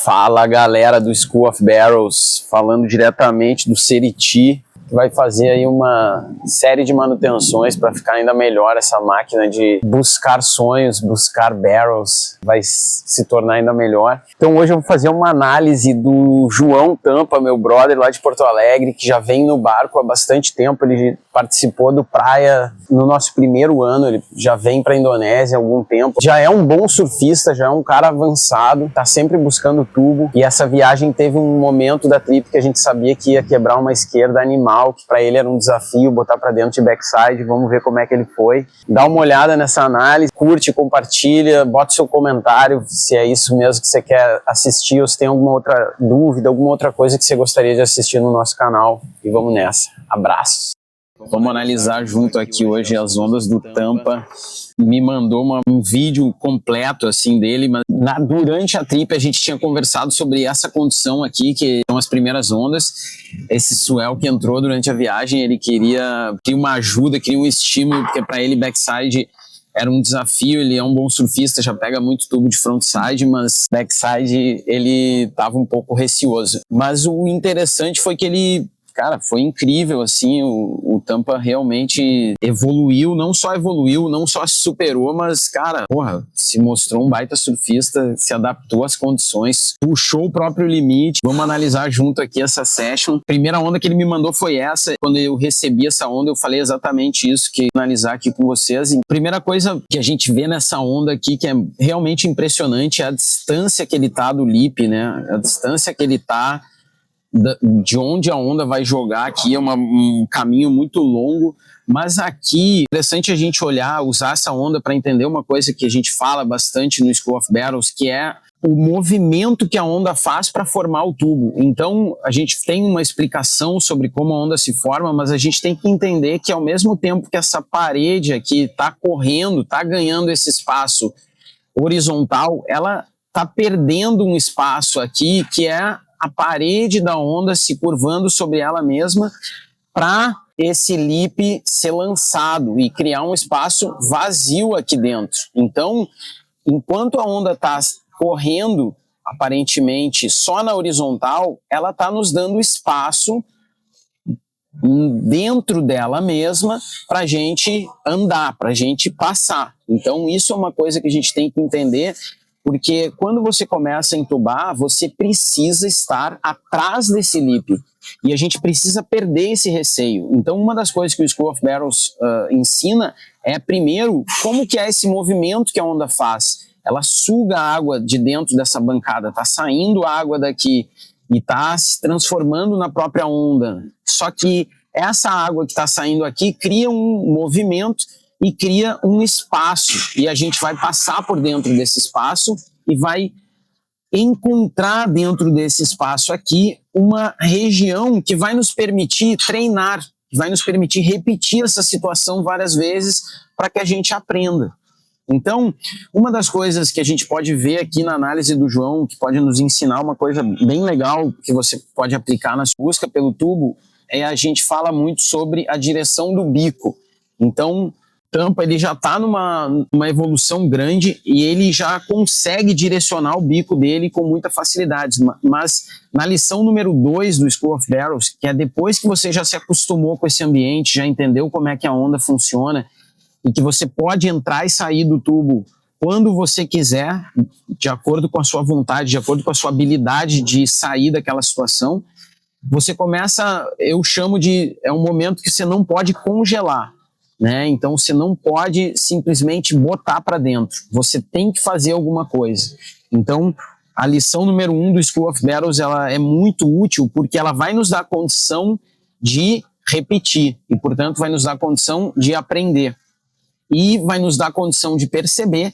Fala galera do School of Barrels, falando diretamente do Seriti, que vai fazer aí uma série de manutenções para ficar ainda melhor essa máquina de buscar sonhos, buscar barrels, vai se tornar ainda melhor. Então hoje eu vou fazer uma análise do João Tampa, meu brother lá de Porto Alegre, que já vem no barco há bastante tempo. Ele participou do Praia no nosso primeiro ano, ele já vem para a Indonésia há algum tempo, já é um bom surfista, já é um cara avançado, tá sempre buscando tubo, e essa viagem teve um momento da trip que a gente sabia que ia quebrar uma esquerda animal, que para ele era um desafio botar para dentro de backside. Vamos ver como é que ele foi. Dá uma olhada nessa análise, curte, compartilha, bota seu comentário se é isso mesmo que você quer assistir, ou se tem alguma outra dúvida, alguma outra coisa que você gostaria de assistir no nosso canal, e vamos nessa. Abraços! Vamos analisar junto aqui hoje as ondas do Tampa. Me mandou um vídeo completo assim dele, mas durante a trip a gente tinha conversado sobre essa condição aqui, que são as primeiras ondas. Esse swell que entrou durante a viagem, ele queria uma ajuda, queria um estímulo, porque para ele backside era um desafio. Ele é um bom surfista, já pega muito tubo de frontside, mas backside ele estava um pouco receoso. Mas o interessante foi que ele... Cara, foi incrível, assim, o Tampa realmente evoluiu, não só se superou, mas, cara, porra, se mostrou um baita surfista, se adaptou às condições, puxou o próprio limite. Vamos analisar junto aqui essa session. A primeira onda que ele me mandou foi essa. Quando eu recebi essa onda, eu falei exatamente isso, que analisar aqui com vocês. E a primeira coisa que a gente vê nessa onda aqui, que é realmente impressionante, é a distância que ele tá do lip, né? A distância que ele tá de onde a onda vai jogar aqui é um caminho muito longo, mas aqui é interessante a gente usar essa onda para entender uma coisa que a gente fala bastante no School of Barrels, que é o movimento que a onda faz para formar o tubo. Então a gente tem uma explicação sobre como a onda se forma, mas a gente tem que entender que ao mesmo tempo que essa parede aqui está correndo, está ganhando esse espaço horizontal, ela está perdendo um espaço aqui que é a parede da onda se curvando sobre ela mesma para esse lip ser lançado e criar um espaço vazio aqui dentro. Então, enquanto a onda está correndo, aparentemente, só na horizontal, ela está nos dando espaço dentro dela mesma para a gente andar, para a gente passar. Então, isso é uma coisa que a gente tem que entender, porque quando você começa a entubar, você precisa estar atrás desse lip. E a gente precisa perder esse receio. Então, uma das coisas que o School of Barrels ensina é, primeiro, como que é esse movimento que a onda faz. Ela suga a água de dentro dessa bancada, está saindo água daqui e está se transformando na própria onda. Só que essa água que está saindo aqui cria um movimento e cria um espaço, e a gente vai passar por dentro desse espaço e vai encontrar dentro desse espaço aqui uma região que vai nos permitir treinar, que vai nos permitir repetir essa situação várias vezes para que a gente aprenda. Então, uma das coisas que a gente pode ver aqui na análise do João, que pode nos ensinar uma coisa bem legal que você pode aplicar na sua busca pelo tubo, a gente fala muito sobre a direção do bico. Então, Tampa, ele já está numa evolução grande e ele já consegue direcionar o bico dele com muita facilidade. Mas na lição número 2 do School of Barrels, que é depois que você já se acostumou com esse ambiente, já entendeu como é que a onda funciona e que você pode entrar e sair do tubo quando você quiser, de acordo com a sua vontade, de acordo com a sua habilidade de sair daquela situação, você começa, eu chamo de, é um momento que você não pode congelar. Né? Então você não pode simplesmente botar para dentro, você tem que fazer alguma coisa. Então a lição número 1 do School of Barrels, ela é muito útil porque ela vai nos dar condição de repetir e, portanto, vai nos dar condição de aprender e vai nos dar condição de perceber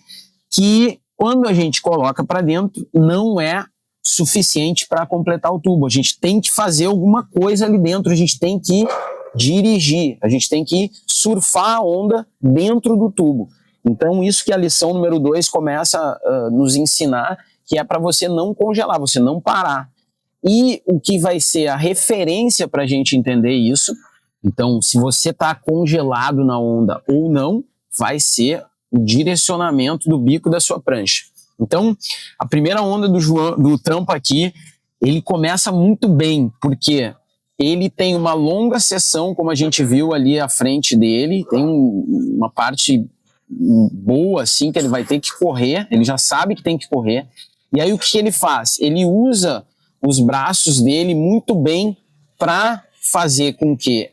que quando a gente coloca para dentro não é suficiente para completar o tubo, a gente tem que fazer alguma coisa ali dentro, a gente tem que dirigir, a gente tem que surfar a onda dentro do tubo. Então isso que a lição número 2 começa a nos ensinar, que é para você não congelar, você não parar. E o que vai ser a referência para a gente entender isso, então se você está congelado na onda ou não, vai ser o direcionamento do bico da sua prancha. Então, a primeira onda do Tampa aqui, ele começa muito bem, porque ele tem uma longa seção, como a gente viu ali à frente dele, tem uma parte boa, assim, que ele vai ter que correr, ele já sabe que tem que correr, e aí o que ele faz? Ele usa os braços dele muito bem para fazer com que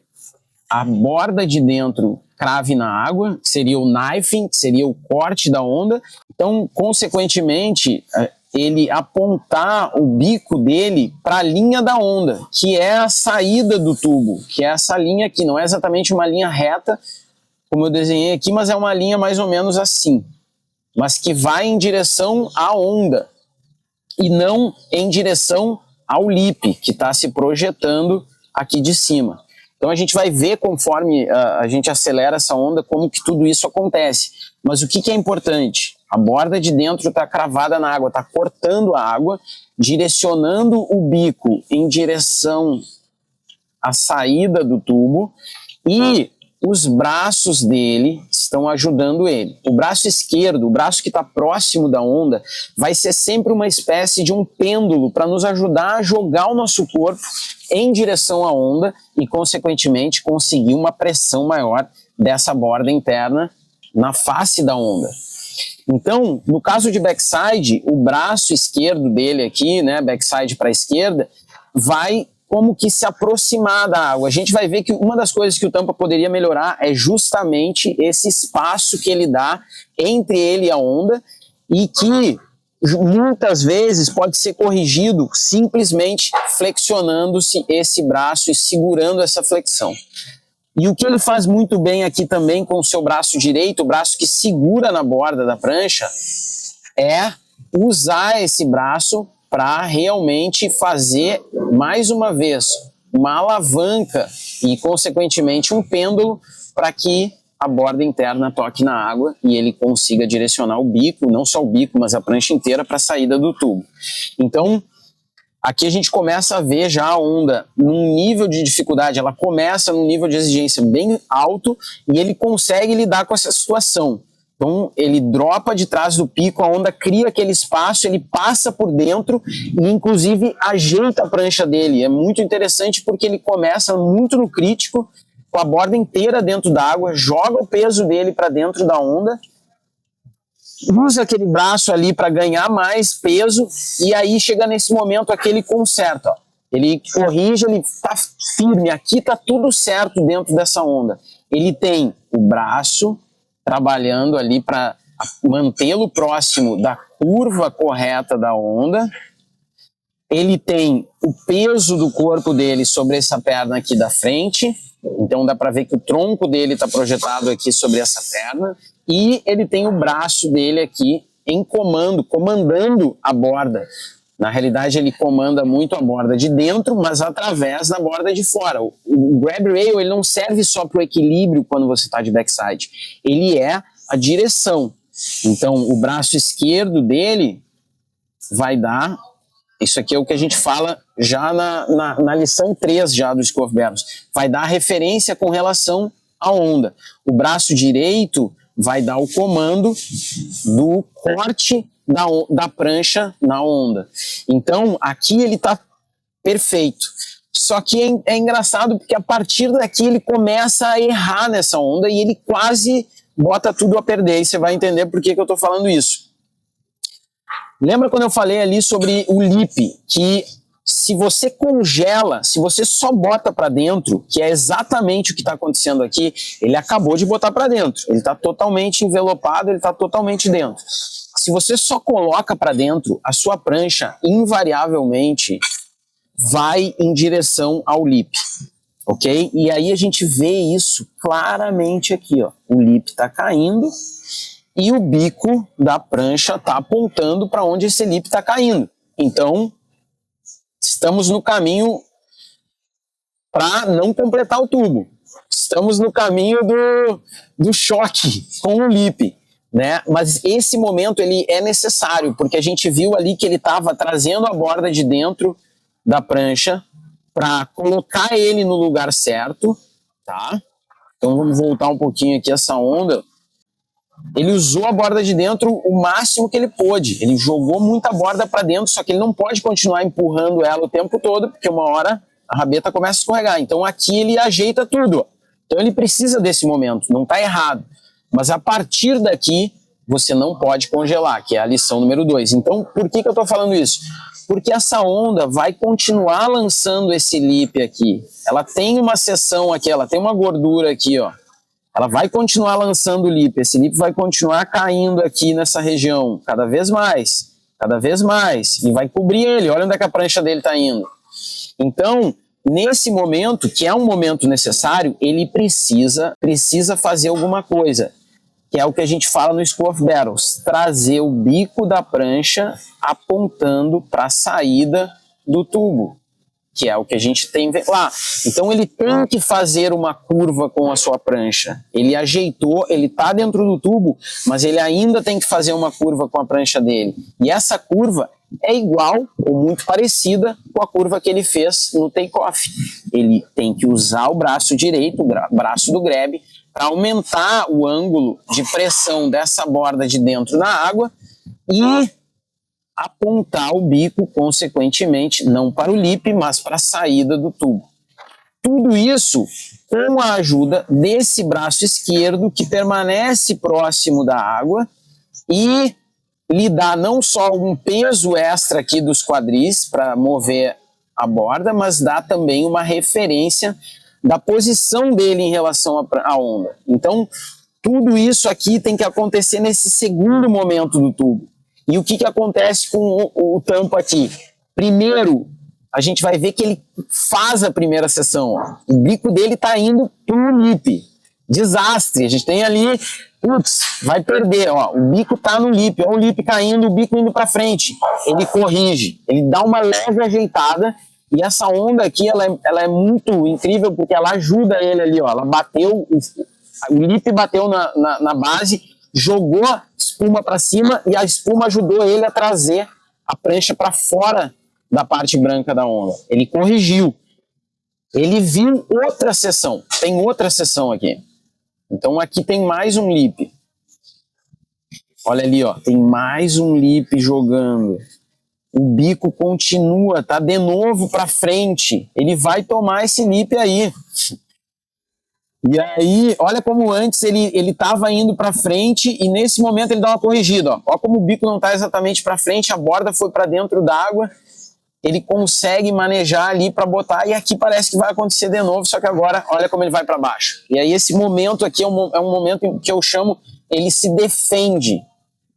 a borda de dentro crave na água, que seria o knifing, que seria o corte da onda. Então, consequentemente, ele apontar o bico dele para a linha da onda, que é a saída do tubo, que é essa linha aqui, não é exatamente uma linha reta, como eu desenhei aqui, mas é uma linha mais ou menos assim, mas que vai em direção à onda e não em direção ao lip, que está se projetando aqui de cima. Então a gente vai ver conforme a gente acelera essa onda como que tudo isso acontece. Mas o que é importante? A borda de dentro está cravada na água, está cortando a água, direcionando o bico em direção à saída do tubo e os braços dele estão ajudando ele. O braço esquerdo, o braço que está próximo da onda, vai ser sempre uma espécie de um pêndulo para nos ajudar a jogar o nosso corpo em direção à onda e, consequentemente, conseguir uma pressão maior dessa borda interna na face da onda. Então, no caso de backside, o braço esquerdo dele aqui, né, backside para a esquerda, vai como que se aproximar da água. A gente vai ver que uma das coisas que o Tampa poderia melhorar é justamente esse espaço que ele dá entre ele e a onda e que muitas vezes pode ser corrigido simplesmente flexionando-se esse braço e segurando essa flexão. E o que ele faz muito bem aqui também com o seu braço direito, o braço que segura na borda da prancha, é usar esse braço para realmente fazer, mais uma vez, uma alavanca e, consequentemente, um pêndulo para que a borda interna toque na água e ele consiga direcionar o bico, não só o bico, mas a prancha inteira para a saída do tubo. Então, aqui a gente começa a ver já a onda num nível de dificuldade, ela começa num nível de exigência bem alto e ele consegue lidar com essa situação. Então ele dropa de trás do pico, a onda cria aquele espaço, ele passa por dentro e inclusive ajeita a prancha dele. É muito interessante porque ele começa muito no crítico, com a borda inteira dentro da água, joga o peso dele para dentro da onda, usa aquele braço ali para ganhar mais peso e aí chega nesse momento aqui ele conserta, ó. Ele corrige, ele tá firme, aqui tá tudo certo dentro dessa onda. Ele tem o braço trabalhando ali para mantê-lo próximo da curva correta da onda. Ele tem o peso do corpo dele sobre essa perna aqui da frente, então dá para ver que o tronco dele está projetado aqui sobre essa perna, e ele tem o braço dele aqui em comando, comandando a borda. Na realidade ele comanda muito a borda de dentro, mas através da borda de fora. O grab rail ele não serve só para o equilíbrio quando você está de backside, ele é a direção. Então o braço esquerdo dele vai dar... Isso aqui é o que a gente fala já na lição 3 já do School of Barrels. Vai dar a referência com relação à onda. O braço direito vai dar o comando do corte da prancha na onda. Então, aqui ele está perfeito. Só que é engraçado porque a partir daqui ele começa a errar nessa onda e ele quase bota tudo a perder. E você vai entender por que eu estou falando isso. Lembra quando eu falei ali sobre o lip, que se você congela, se você só bota para dentro, que é exatamente o que está acontecendo aqui, ele acabou de botar para dentro, ele está totalmente envelopado, ele está totalmente dentro. Se você só coloca para dentro, a sua prancha invariavelmente vai em direção ao lip, ok? E aí a gente vê isso claramente aqui, ó. O lip está caindo e o bico da prancha está apontando para onde esse lip está caindo. Então, estamos no caminho para não completar o tubo. Estamos no caminho do choque com o lip, né? Mas esse momento ele é necessário, porque a gente viu ali que ele estava trazendo a borda de dentro da prancha para colocar ele no lugar certo, tá? Então vamos voltar um pouquinho aqui essa onda. ele usou a borda de dentro o máximo que ele pôde. Ele jogou muita borda para dentro, só que ele não pode continuar empurrando ela o tempo todo, porque uma hora a rabeta começa a escorregar. Então aqui ele ajeita tudo. Então ele precisa desse momento, não está errado. Mas a partir daqui, você não pode congelar, que é a lição número 2. Então, por que eu estou falando isso? Porque essa onda vai continuar lançando esse lip aqui. Ela tem uma seção aqui, ela tem uma gordura aqui, ó. Ela vai continuar lançando o lip. Esse lip vai continuar caindo aqui nessa região, cada vez mais, e vai cobrir ele. Olha onde é que a prancha dele está indo. Então, nesse momento, que é um momento necessário, ele precisa fazer alguma coisa, que é o que a gente fala no School of Barrels, trazer o bico da prancha apontando para a saída do tubo, que é o que a gente tem lá. Então ele tem que fazer uma curva com a sua prancha. Ele ajeitou, ele está dentro do tubo, mas ele ainda tem que fazer uma curva com a prancha dele. E essa curva é igual ou muito parecida com a curva que ele fez no take-off. Ele tem que usar o braço direito, o braço do grab, para aumentar o ângulo de pressão dessa borda de dentro na água e apontar o bico, consequentemente, não para o lip, mas para a saída do tubo. Tudo isso com a ajuda desse braço esquerdo que permanece próximo da água e lhe dá não só um peso extra aqui dos quadris para mover a borda, mas dá também uma referência da posição dele em relação à onda. Então, tudo isso aqui tem que acontecer nesse segundo momento do tubo. E o que acontece com o tampo aqui? Primeiro, a gente vai ver que ele faz a primeira seção. Ó. O bico dele está indo para o lip. Desastre. A gente tem ali, putz, vai perder. Ó. O bico está no lip. Olha o lip caindo, o bico indo para frente. Ele corrige. Ele dá uma leve ajeitada. E essa onda aqui, ela é muito incrível porque ela ajuda ele ali, ó. Ela bateu, o lip bateu na base, jogou a espuma para cima e a espuma ajudou ele a trazer a prancha para fora da parte branca da onda. Ele corrigiu. Ele viu outra seção. Tem outra seção aqui. Então aqui tem mais um lip. Olha ali, ó. Tem mais um lip jogando. O bico continua, tá de novo para frente. Ele vai tomar esse lip aí. E aí, olha como antes ele tava indo para frente e nesse momento ele dá uma corrigida. Ó. Olha como o bico não tá exatamente para frente, a borda foi para dentro d'água. Ele consegue manejar ali para botar e aqui parece que vai acontecer de novo, só que agora olha como ele vai para baixo. E aí esse momento aqui é um momento em que eu chamo, ele se defende.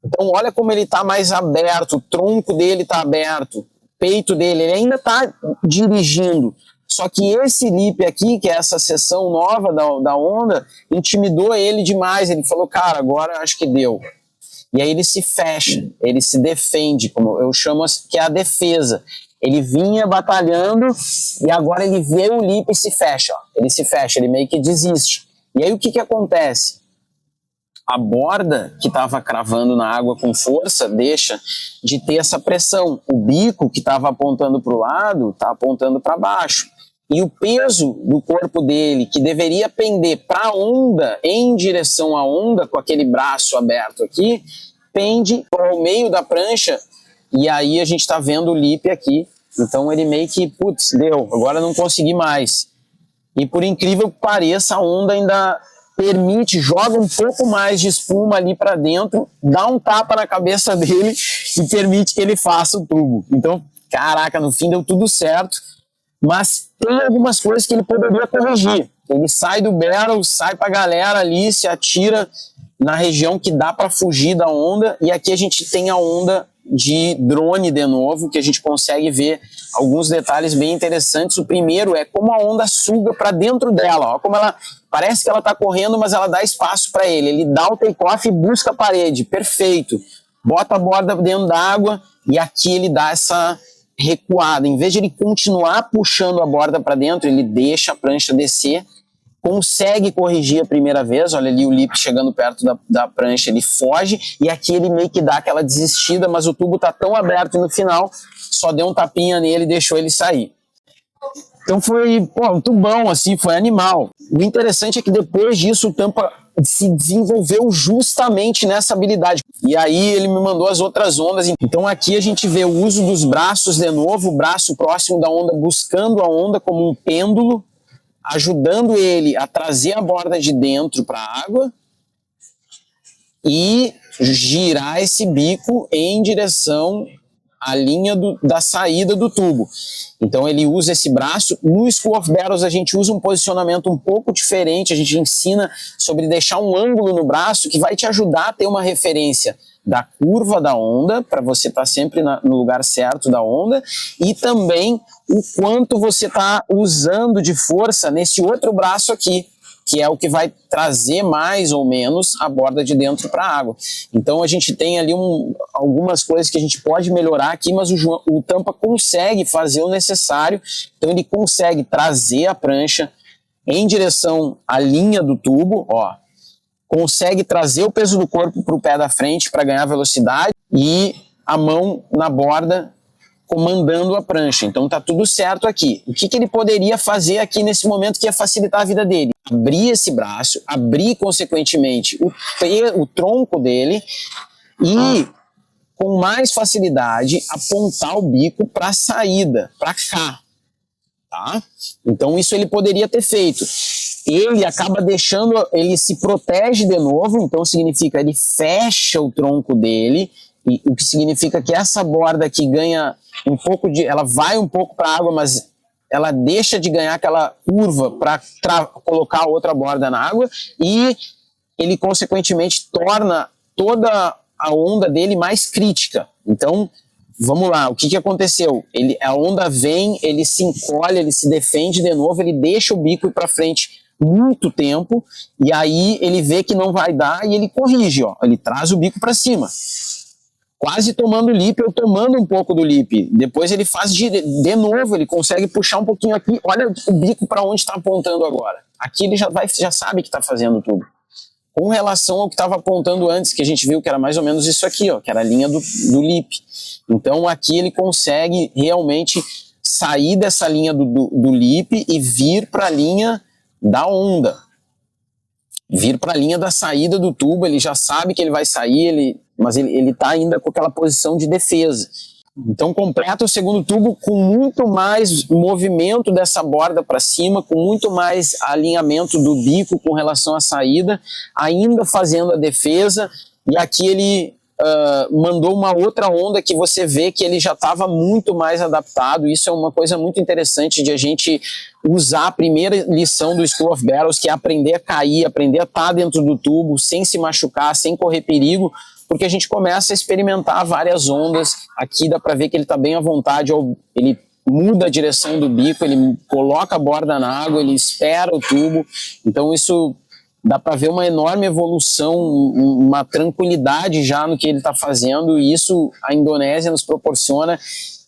Então olha como ele está mais aberto, o tronco dele está aberto, o peito dele, ele ainda está dirigindo. Só que esse lip aqui, que é essa seção nova da onda, intimidou ele demais. Ele falou, cara, agora acho que deu. E aí ele se fecha, ele se defende, como eu chamo que é a defesa. Ele vinha batalhando e agora ele vê o lip e se fecha. Ó. Ele se fecha, ele meio que desiste. E aí o que acontece? A borda que estava cravando na água com força deixa de ter essa pressão. O bico que estava apontando para o lado está apontando para baixo. E o peso do corpo dele, que deveria pender para a onda, em direção à onda, com aquele braço aberto aqui, pende para o meio da prancha e aí a gente está vendo o lip aqui. Então ele meio que, putz, deu, agora não consegui mais. E por incrível que pareça, a onda ainda permite, joga um pouco mais de espuma ali para dentro, dá um tapa na cabeça dele e permite que ele faça o tubo. Então, caraca, no fim deu tudo certo, mas tem algumas coisas que ele poderia corrigir. Ele sai do barrel, sai para a galera ali, se atira na região que dá para fugir da onda, e aqui a gente tem a onda de drone de novo, que a gente consegue ver alguns detalhes bem interessantes. O primeiro é como a onda suga para dentro dela, ó, como ela parece que ela está correndo, mas ela dá espaço para ele. Ele dá o take-off e busca a parede, perfeito. Bota a borda dentro da água e aqui ele dá essa recuada. Em vez de ele continuar puxando a borda para dentro, ele deixa a prancha descer, consegue corrigir a primeira vez, olha ali o lip chegando perto da prancha, ele foge, e aqui ele meio que dá aquela desistida, mas o tubo tá tão aberto no final, só deu um tapinha nele e deixou ele sair. Então foi, um tubão assim, foi animal. O interessante é que depois disso o Tampa se desenvolveu justamente nessa habilidade. E aí ele me mandou as outras ondas. Então aqui a gente vê o uso dos braços de novo, o braço próximo da onda, buscando a onda como um pêndulo, ajudando ele a trazer a borda de dentro para a água e girar esse bico em direção à linha da saída do tubo. Então ele usa esse braço. No School of Barrels a gente usa um posicionamento um pouco diferente, a gente ensina sobre deixar um ângulo no braço que vai te ajudar a ter uma referência da curva da onda, para você estar sempre no lugar certo da onda, e também o quanto você está usando de força nesse outro braço aqui, que é o que vai trazer mais ou menos a borda de dentro para a água. Então a gente tem ali algumas coisas que a gente pode melhorar aqui, mas o Tampa consegue fazer o necessário. Então ele consegue trazer a prancha em direção à linha do tubo, ó, consegue trazer o peso do corpo para o pé da frente para ganhar velocidade e a mão na borda comandando a prancha. Então tá tudo certo aqui. O que ele poderia fazer aqui nesse momento que ia facilitar a vida dele? Abrir esse braço, abrir consequentemente o tronco dele e com mais facilidade apontar o bico para a saída, para cá. Tá? Então isso ele poderia ter feito. Ele acaba deixando, ele se protege de novo, então significa ele fecha o tronco dele, e o que significa que essa borda aqui ganha um pouco de, ela vai um pouco para a água, mas ela deixa de ganhar aquela curva para colocar a outra borda na água, e ele consequentemente torna toda a onda dele mais crítica. Então vamos lá, o que aconteceu? A onda vem, ele se encolhe, ele se defende de novo, ele deixa o bico ir para frente muito tempo, e aí ele vê que não vai dar e ele corrige, ó, ele traz o bico para cima, quase tomando o lip ou tomando um pouco do lip. Depois ele faz de novo, ele consegue puxar um pouquinho aqui, olha o bico para onde está apontando agora. Aqui ele já sabe que está fazendo tudo. Com relação ao que estava apontando antes, que a gente viu que era mais ou menos isso aqui, ó, que era a linha do lip. Então aqui ele consegue realmente sair dessa linha do lip e vir para a linha da onda. Vir para a linha da saída do tubo, ele já sabe que ele vai sair, mas ele está ainda com aquela posição de defesa. Então completa o segundo tubo com muito mais movimento dessa borda para cima, com muito mais alinhamento do bico com relação à saída, ainda fazendo a defesa, e aqui ele mandou uma outra onda que você vê que ele já estava muito mais adaptado. Isso é uma coisa muito interessante de a gente usar a primeira lição do School of Barrels, que é aprender a cair, aprender a estar dentro do tubo, sem se machucar, sem correr perigo, porque a gente começa a experimentar várias ondas. Aqui dá para ver que ele está bem à vontade, ele muda a direção do bico, ele coloca a borda na água, ele espera o tubo. Então isso dá para ver uma enorme evolução, uma tranquilidade já no que ele está fazendo, e isso a Indonésia nos proporciona.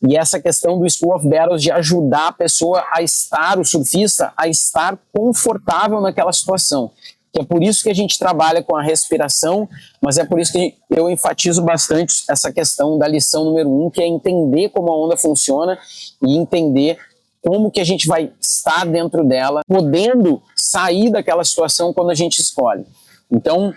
E essa questão do School of Barrels de ajudar a pessoa a estar, o surfista, a estar confortável naquela situação. Que é por isso que a gente trabalha com a respiração, mas é por isso que eu enfatizo bastante essa questão da lição número 1, que é entender como a onda funciona e entender como que a gente vai estar dentro dela, podendo sair daquela situação quando a gente escolhe. Então,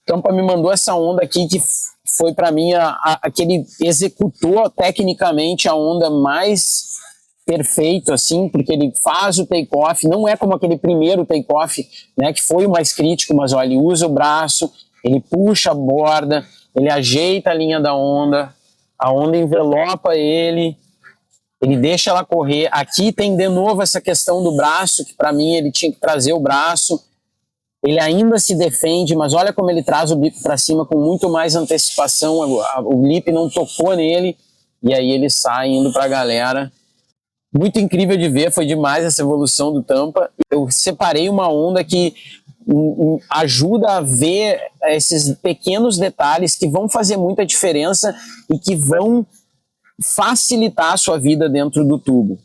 Tampa me mandou essa onda aqui que foi para mim a que ele executou tecnicamente a onda mais perfeito, assim, porque ele faz o take-off, não é como aquele primeiro take-off, né, que foi o mais crítico, mas ó, ele usa o braço, ele puxa a borda, ele ajeita a linha da onda, a onda envelopa ele deixa ela correr. Aqui tem de novo essa questão do braço, que para mim ele tinha que trazer o braço, ele ainda se defende, mas olha como ele traz o bico para cima com muito mais antecipação, o lip não tocou nele, e aí ele sai indo para a galera. Muito incrível de ver, foi demais essa evolução do Tampa. Eu separei uma onda que ajuda a ver esses pequenos detalhes que vão fazer muita diferença e que vão facilitar a sua vida dentro do tubo.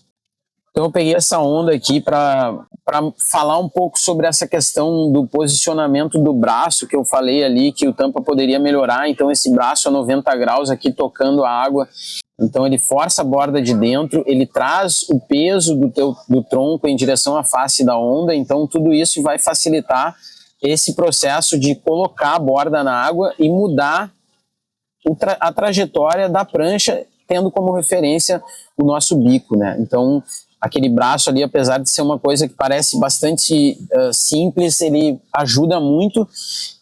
Então eu peguei essa onda aqui para falar um pouco sobre essa questão do posicionamento do braço, que eu falei ali que o Tampa poderia melhorar. Então esse braço a 90 graus aqui tocando a água, então ele força a borda de dentro, ele traz o peso do tronco em direção à face da onda, então tudo isso vai facilitar esse processo de colocar a borda na água e mudar a trajetória da prancha, tendo como referência o nosso bico, né? Então, aquele braço ali, apesar de ser uma coisa que parece bastante simples, ele ajuda muito.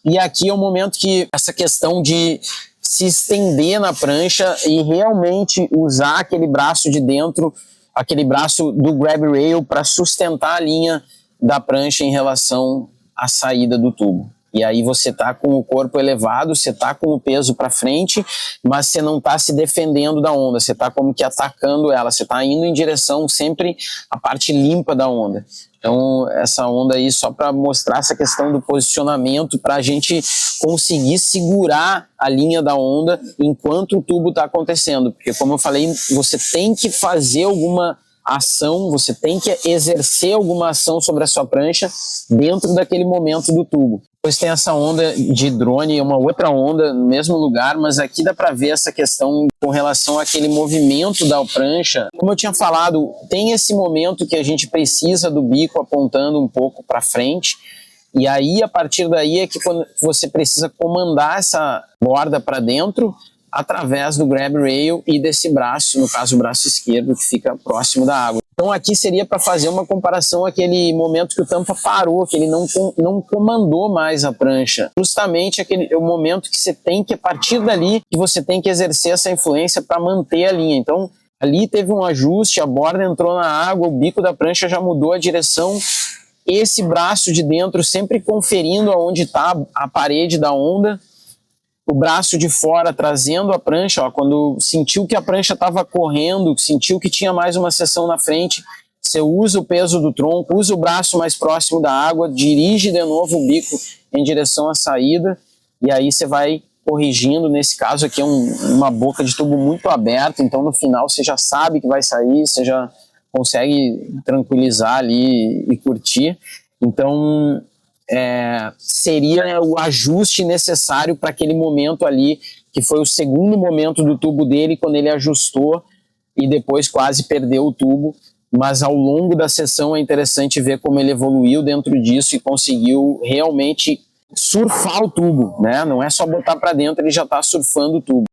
E aqui é o momento que essa questão de se estender na prancha e realmente usar aquele braço de dentro, aquele braço do grab rail para sustentar a linha da prancha em relação à saída do tubo. E aí você tá com o corpo elevado, você tá com o peso para frente, mas você não tá se defendendo da onda, você tá como que atacando ela, você tá indo em direção sempre à parte limpa da onda. Então essa onda aí só para mostrar essa questão do posicionamento, para a gente conseguir segurar a linha da onda enquanto o tubo está acontecendo, porque como eu falei, você tem que fazer alguma ação, você tem que exercer alguma ação sobre a sua prancha dentro daquele momento do tubo. Depois tem essa onda de drone, uma outra onda no mesmo lugar, mas aqui dá para ver essa questão com relação àquele movimento da prancha. Como eu tinha falado, tem esse momento que a gente precisa do bico apontando um pouco para frente, e aí a partir daí é que quando você precisa comandar essa borda para dentro através do grab rail e desse braço, no caso o braço esquerdo, que fica próximo da água. Então aqui seria para fazer uma comparação àquele momento que o Tampa parou, que ele não comandou mais a prancha. Justamente o momento que você tem que, a partir dali, que você tem que exercer essa influência para manter a linha. Então ali teve um ajuste, a borda entrou na água, o bico da prancha já mudou a direção, esse braço de dentro sempre conferindo aonde está a parede da onda, o braço de fora trazendo a prancha, ó, quando sentiu que a prancha estava correndo, sentiu que tinha mais uma seção na frente, você usa o peso do tronco, usa o braço mais próximo da água, dirige de novo o bico em direção à saída, e aí você vai corrigindo. Nesse caso aqui é uma boca de tubo muito aberta, então no final você já sabe que vai sair, você já consegue tranquilizar ali e curtir. Então seria o ajuste necessário para aquele momento ali, que foi o segundo momento do tubo dele, quando ele ajustou e depois quase perdeu o tubo, mas ao longo da sessão é interessante ver como ele evoluiu dentro disso e conseguiu realmente surfar o tubo, né? Não é só botar para dentro, ele já está surfando o tubo.